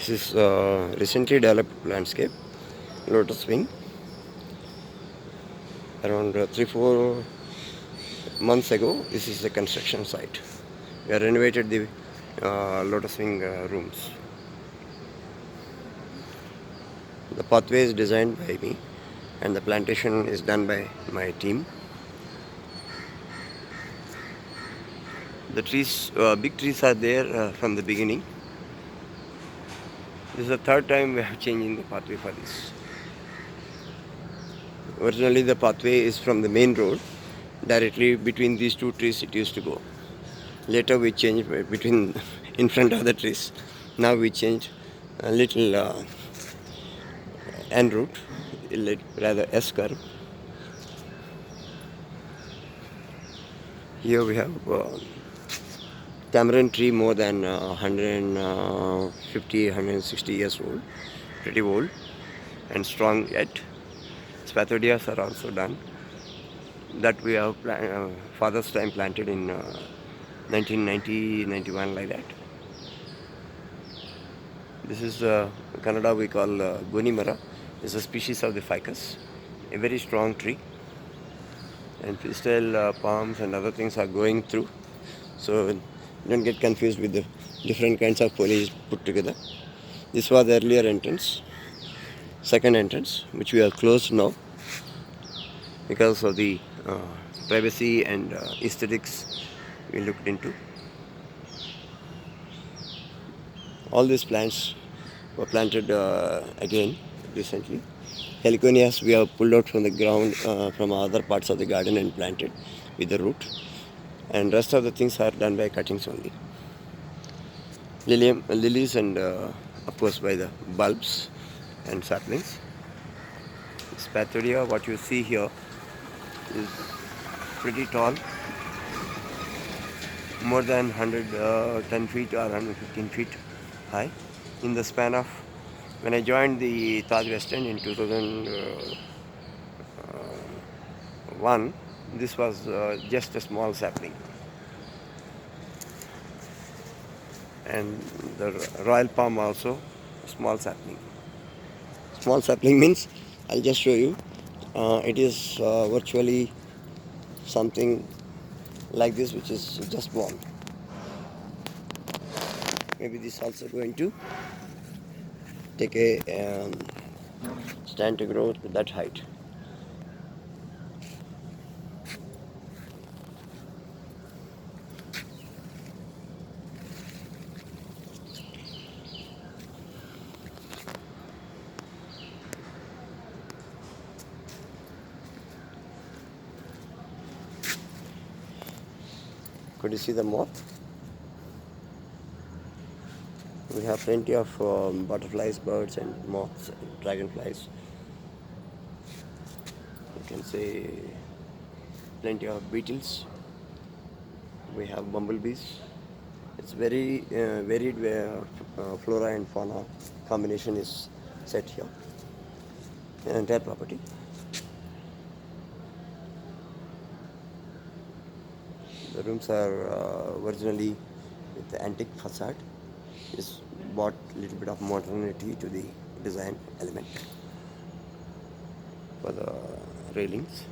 This is recently developed landscape, Lotus wing. Around 3-4 months ago, this is the construction site. We have renovated the Lotus wing rooms. The pathway is designed by me, and the plantation is done by my team. The trees, big trees are there from the beginning. This is the third time we have changing the pathway for this. Originally the pathway is from the main road, directly between these two trees it used to go. Later we changed between in front of the trees. Now we changed a little en route, rather S curve. Here we have tamarind tree more than 150, 160 years old, pretty old and strong yet. Spathodias are also done. That we have father's time planted in 1990, 91 like that. This is Kannada we call Gonimara. It's a species of the ficus, a very strong tree. And pistil palms and other things are going through. So don't get confused with the different kinds of foliage put together. This was the earlier entrance, second entrance, which we have closed now because of the privacy and aesthetics we looked into. All these plants were planted again recently. Heliconias we have pulled out from the ground from other parts of the garden and planted with the root. And rest of the things are done by cuttings only. Lilies and of course by the bulbs and saplings. Spathodia, what you see here is pretty tall, more than 110 feet or 115 feet high. In the span of, when I joined the Taj West End in 2001, this was just a small sapling. And the royal palm also, small sapling. Small sapling means, I'll just show you, it is virtually something like this, which is just born. Maybe this also going to take a stand to grow to that height. Could you see the moth? We have plenty of butterflies, birds and moths, and dragonflies. You can say plenty of beetles. We have bumblebees. It's very varied flora and fauna combination is set here. An entire property. The rooms are originally with the antique facade. It's brought a little bit of modernity to the design element for the railings.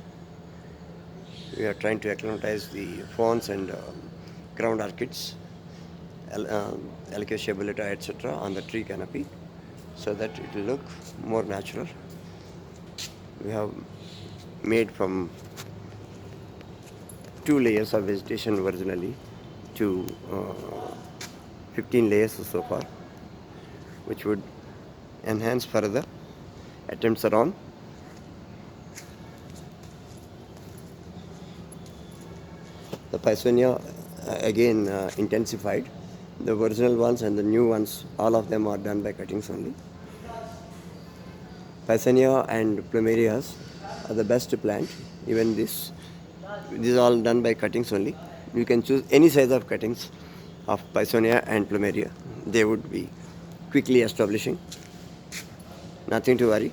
We are trying to acclimatize the fawns and ground orchids, Alocasia bullata, etc. on the tree canopy so that it will look more natural. We have made from 2 layers of vegetation originally to 15 layers so far, which would enhance further. Attempts are on. The Pisonia again intensified. The original ones and the new ones, all of them are done by cuttings only. Pisonia and plumerias are the best to plant. Even this is all done by cuttings only. You can choose any size of cuttings of Pisonia and plumeria. They would be quickly establishing. Nothing to worry.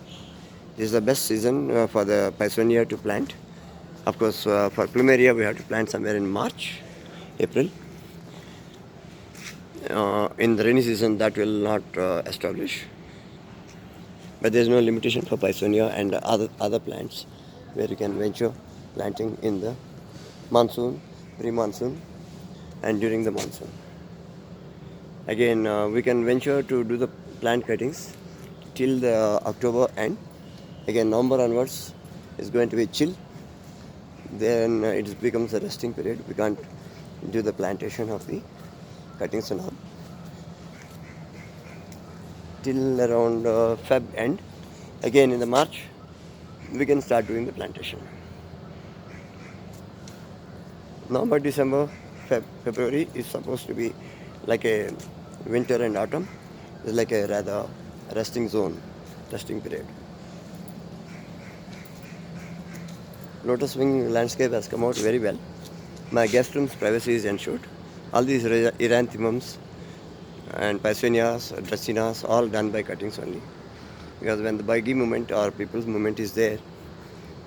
This is the best season for the Pisonia to plant. Of course, for plumeria we have to plant somewhere in March, April. In the rainy season, that will not establish. But there is no limitation for Pisonia and other plants where you can venture planting in the monsoon, pre-monsoon, and during the monsoon. Again, we can venture to do the plant cuttings till the October end. Again, November onwards is going to be chill. Then it becomes a resting period. We can't do the plantation of the cuttings and all till around Feb end. Again, in the March, we can start doing the plantation. November, December, February is supposed to be like a winter and autumn. It's like a rather resting zone, resting period. Lotus wing landscape has come out very well. My guest room's privacy is ensured. All these eranthemums and Pisonias, Dracaenas, all done by cuttings only. Because when the buggy movement or people's movement is there,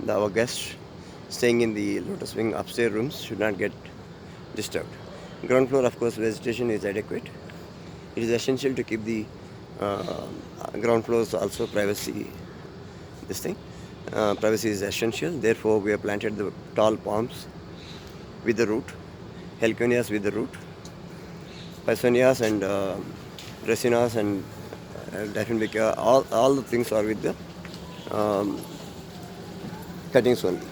our guests staying in the Lotus wing upstairs rooms should not get disturbed. Ground floor, of course, vegetation is adequate. It is essential to keep the ground floors also privacy. This thing, privacy is essential. Therefore, we have planted the tall palms with the root, heliconias with the root, Pisonias and Dracaenas and definitely all the things are with the cuttings only.